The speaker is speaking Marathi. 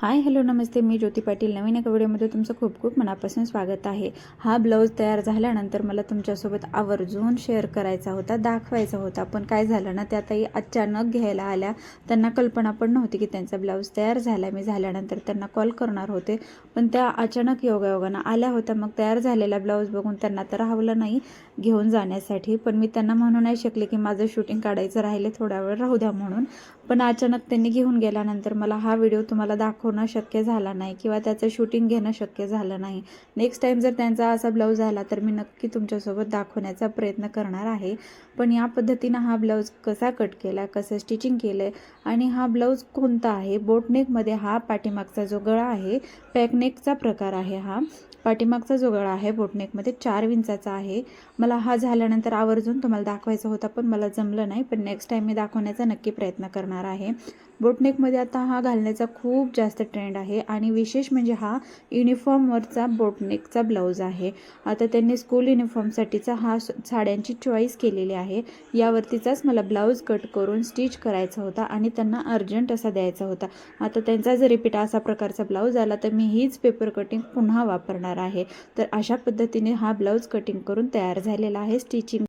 हाय हॅलो नमस्ते, मी ज्योती पाटील. नवीन एका व्हिडिओमध्ये तुमचं खूप खूप मनापासून स्वागत आहे. हा ब्लाऊज तयार झाल्यानंतर मला तुमच्यासोबत आवर्जून शेअर करायचा होता, दाखवायचा होता. पण काय झालं ना, त्या ताई अचानक घ्यायला आल्या. त्यांना कल्पना पण नव्हती की त्यांचा ब्लाऊज तयार झाला. मी झाल्यानंतर त्यांना कॉल करणार होते, पण त्या अचानक योगायोगानं आल्या होत्या. मग तयार झालेला ब्लाऊज बघून त्यांना तर राहवलं नाही घेऊन जाण्यासाठी, पण मी त्यांना म्हणू नाही शकले की माझं शूटिंग काढायचं राहिले, थोडा वेळ राहू द्या म्हणून. पण अचानक त्यांनी घेऊन गेल्यानंतर मला हा व्हिडिओ तुम्हाला दाखवणं शक्य झाला नाही किंवा त्याचं शूटिंग घेणं शक्य झालं नाही. नेक्स्ट टाईम जर त्यांचा असा ब्लाऊज आला तर मी नक्की तुमच्यासोबत दाखवण्याचा प्रयत्न करणार आहे. पण या पद्धतीनं हा ब्लाऊज कसा कट केला, कसं स्टिचिंग केलं आहे आणि हा ब्लाऊज कोणता आहे. बोटनेकमध्ये हा पाठीमागचा जो गळा आहे, पॅकनेकचा प्रकार आहे. हा पाठीमागचा जो गळा आहे बोटनेकमध्ये 4 इंचाचा आहे. मला हा झाल्यानंतर आवर्जून तुम्हाला दाखवायचा होता, पण मला जमलं नाही. पण नेक्स्ट टाईम मी दाखवण्याचा नक्की प्रयत्न करणार आहे. बोटनेकमध्ये आता हा घालण्याचा खूप जास्त ट्रेंड आहे आणि विशेष म्हणजे हा युनिफॉर्मवरचा बोटनेकचा ब्लाऊज आहे. आता त्यांनी स्कूल युनिफॉर्मसाठीचा हा साड्यांची चॉईस केलेली आहे. यावरतीचाच मला ब्लाऊज कट करून स्टिच करायचा होता आणि त्यांना अर्जंट असा द्यायचा होता. आता त्यांचा जर रिपीट असा प्रकारचा ब्लाऊज आला तर मी हीच पेपर कटिंग पुन्हा वापरणार आहे. तर अशा पद्धतीने हा ब्लाऊज कटिंग करून तयार झालेला आहे. स्टिचिंग